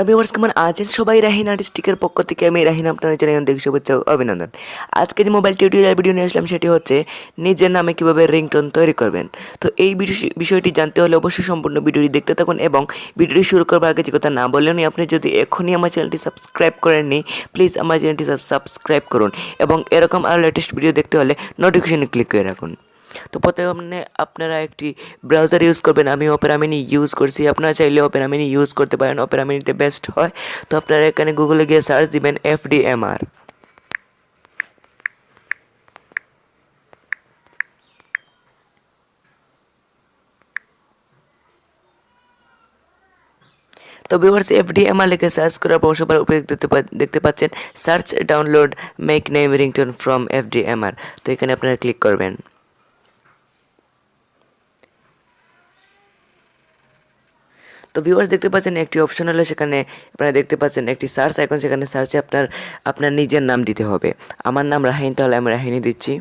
Viewers কেমন আছেন সবাই? রাহিন আর্টিস্টিকের পক্ষ থেকে আমি রাহিন আপনাদের জানাই অনেক শুভেচ্ছা ও অভিনন্দন। আজকে যে মোবাইল টিউটোরিয়াল ভিডিও নিয়ে আসলাম সেটি হচ্ছে নিজের নামে কিভাবে রিংটোন তৈরি করবেন। তো এই বিষয়টি জানতে হলে অবশ্যই সম্পূর্ণ ভিডিওটি দেখতে থাকুন এবং ভিডিওটি শুরু করবার আগে যে কথা না বললেনই, আপনি যদি এখনই আমার চ্যানেলটি সাবস্ক্রাইব করেননি প্লিজ আমার চ্যানেলটি সাবস্ক্রাইব করুন এবং এরকম আরও লেটেস্ট ভিডিও দেখতে হলে নোটিফিকেশনে ক্লিক করে রাখুন। তো প্রথমে আপনারা একটি ব্রাউজার ইউজ করবেন। আমি ওপেরা মিনি ইউজ করছি, আপনারা চাইলে ওপেরা মিনি ইউজ করতে পারেন, ওপেরা মিনিতে বেস্ট হয়। তো আপনারা এখানে গুগলে গিয়ে সার্চ দিবেন FDMR। তো ভিউয়ার্স FDMR লিখে সার্চ করার পর সবার উপরে দেখতে পাচ্ছেন search download make name ringtone from FDMR। তো এখানে আপনারা ক্লিক করবেন। তো ভিউয়ার্স দেখতে পাচ্ছেন একটি অপশন হলো, সেখানে আপনারা দেখতে পাচ্ছেন একটি সার্চ আইকন, সেখানে সার্চে আপনার নিজের নাম দিতে হবে। আমার নাম রাহিন, তাহলে আমি রাহিনী দিচ্ছি।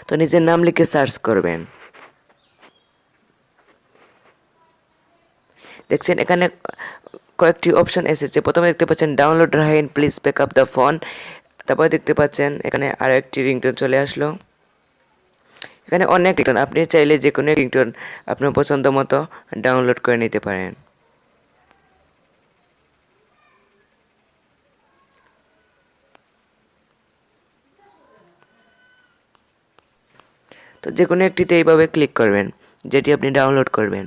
তো নিজের নাম লিখে সার্চ করবেন। দেখছেন এখানে কয়েকটি অপশন এসেছে। প্রথমে দেখতে পাচ্ছেন ডাউনলোড রাহিন please pick up the phone. তারপরে দেখতে পাচ্ছেন এখানে আরও একটি রিংটোন চলে আসলো। এখানে অনেক রিংটোন, আপনি চাইলে যে কোনো রিংটোন আপনার পছন্দ মতো ডাউনলোড করে নিতে পারেন। তো যে কোনো একটিতে এইভাবে ক্লিক করবেন যেটি আপনি ডাউনলোড করবেন।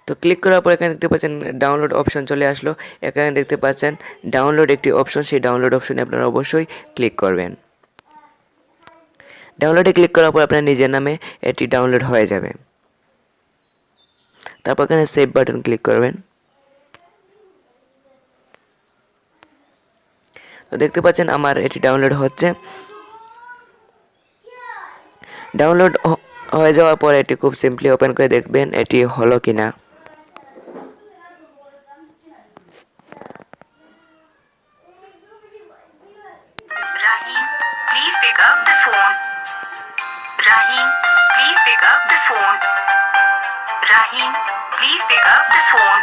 তো ক্লিক করার পর এখানে দেখতে পাচ্ছেন ডাউনলোড অপশন চলে আসলো। এখানে দেখতে পাচ্ছেন ডাউনলোড একটি অপশন, সেই ডাউনলোড অপশনে আপনারা অবশ্যই ক্লিক করবেন। ডাউনলোডে ক্লিক করার পর আপনার নিজের নামে এটি ডাউনলোড হয়ে যাবে। তারপর এখানে সেভ বাটন ক্লিক করবেন। তো দেখতে পাচ্ছেন আমার এটি ডাউনলোড হচ্ছে। ডাউনলোড হয়ে যাওয়ার পর এটি খুব সিম্পলি ওপেন করে দেখবেন এটি হলো কিনা। Rahim, please pick up the phone. Rahim, please pick up the phone. Rahim, please pick up the phone.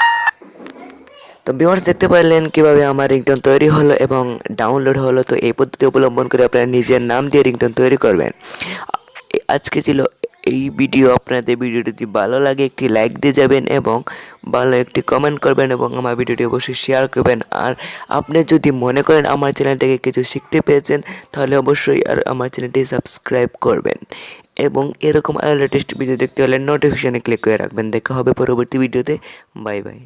তো ভিউয়ার্স দেখতে পারলেন কিভাবে আমার রিংটোন তৈরি হলো এবং ডাউনলোড হলো। তো এই পদ্ধতি অবলম্বন করে আপনারা নিজের নাম দিয়ে রিংটোন তৈরি করবেন। আজকে ছিল এই ভিডিও। আপনাদের ভিডিওটি যদি ভালো লাগে একটি লাইক দিয়ে যাবেন এবং ভালো একটি কমেন্ট করবেন এবং আমার ভিডিওটি অবশ্যই শেয়ার করবেন। আর আপনি যদি মনে করেন আমার চ্যানেল থেকে কিছু শিখতে পেয়েছেন তাহলে অবশ্যই আর আমার চ্যানেলটি সাবস্ক্রাইব করবেন এবং এরকম আরও লেটেস্ট ভিডিও দেখতে হলে নোটিফিকেশনে ক্লিক করে রাখবেন। দেখা হবে পরবর্তী ভিডিওতে। Bye bye.